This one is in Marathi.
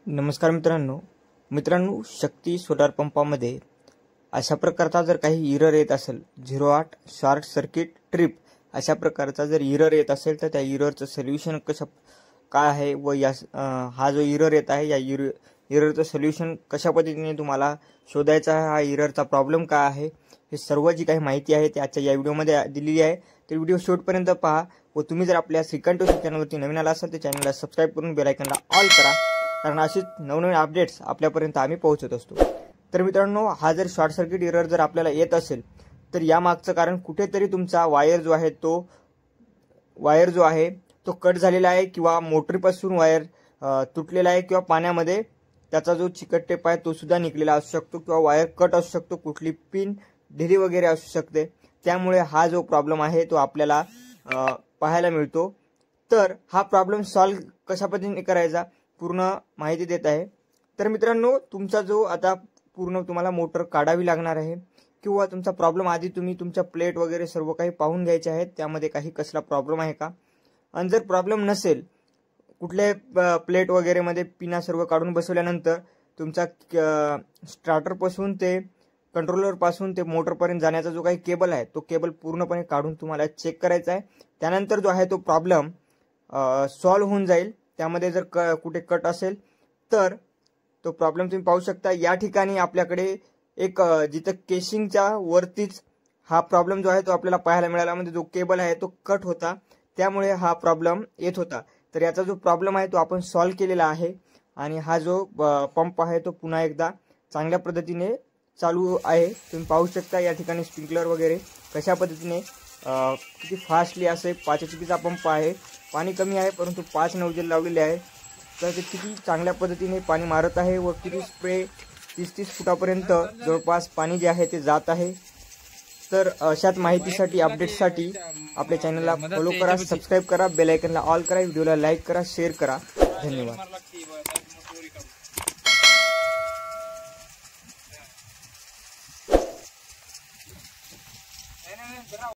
नमस्कार मित्रांनो, शक्ती सोलार पंपामध्ये अशा प्रकारचा जर काही एरर येत असेल 08 शॉर्ट सर्किट ट्रिप अशा प्रकारचा जर एरर येत असेल तर त्या एररचं सोल्युशन काय आहे व हा जो एरर येत आहे या एररचं सोल्युशन कशा पद्धतीने तुम्हाला शोधायचा आहे, हा एररचा प्रॉब्लेम काय आहे, हे सर्व जी काही माहिती आहे ती आजच्या या व्हिडिओमध्ये दिलेली आहे। तर व्हिडिओ शेवटपर्यंत पहा व तुम्ही जर आपल्या श्रीकांत ट्यूब चॅनलवरती नवीन आला असाल तर चॅनलला सबस्क्राइब करून बेल आयकॉनला ऑल करा, कारण अशीच नवनवीन अपडेट्स आपल्यापर्यंत आम्ही पोहोचत असतो। तर मित्रांनो, हा जर शॉर्ट सर्किट एरर जर आपल्याला येत असेल तर यामागचं कारण कुठेतरी तुमचा वायर जो आहे तो कट झालेला आहे किंवा मोटरीपासून वायर तुटलेला आहे किंवा पाण्यामध्ये त्याचा जो चिकट टेप आहे तो सुद्धा निघलेला असू शकतो किंवा वायर कट असू शकतो, कुठली पिन ढिली वगैरे असू शकते। त्यामुळे हा जो प्रॉब्लेम आहे तो आपल्याला पाहायला मिळतो। तर हा प्रॉब्लेम सॉल्व कशा पद्धतीने करायचा पूर्ण माहिती देत आहे। तर मित्रांनो, तुमचा जो आता पूर्ण तुम्हाला मोटर काढावी लागणार आहे किंवा तुमचा प्रॉब्लेम आधी तुम्ही तुमच्या प्लेट वगैरे सर्व काही पाहून घ्यायचे आहेत, त्यामध्ये काही कसला प्रॉब्लेम आहे का, आणि जर प्रॉब्लेम नसेल कुठल्या प्लेट वगैरे मध्ये पिना सर्व काढून बसवल्यानंतर तुमचा स्टार्टर पासून ते कंट्रोलर पासून ते मोटर पर्यंत जाण्याचा जो काही केबल आहे तो केबल पूर्णपणे काढून तुम्हाला चेक करायचा आहे। त्यानंतर जो आहे तो प्रॉब्लेम सॉल्व होऊन जाईल। त्यामध्ये जर कुठे कट असेल तर तो प्रॉब्लेम तुम्ही पाहू शकता। या ठिकाणी आपल्याकडे एक जिथे केसिंगच्या वरतीच हा प्रॉब्लेम जो आहे तो आपल्याला पाहायला मिळाला, म्हणजे जो केबल आहे तो कट होता, त्यामुळे हा प्रॉब्लेम येत होता। तर याचा जो प्रॉब्लेम आहे तो आपण सॉल्व केलेला आहे आणि हा जो पंप आहे तो पुन्हा एकदा चांगल्या पद्धतीने चालू आहे। तुम्ही पाहू शकता या ठिकाणी स्प्रिंकलर वगैरे कशा पद्धतीने किती फास्टली असे 5 HP पंप आहे। पाणी कमी आहे परंतु 5 नोजल लावलेले आहे, तर ते किती चांगल्या पद्धतीने पाणी मारत आहे व किती स्प्रे 30-30 फुटापर्यंत जवळपास पाणी जे आहे ते जात आहे। तर अशाच माहितीसाठी अपडेटसाठी आपल्या चॅनलला फॉलो करा, सबस्क्राइब करा, बेल आयकॉनला ऑल करा, व्हिडिओला लाईक करा, शेअर करा। धन्यवाद।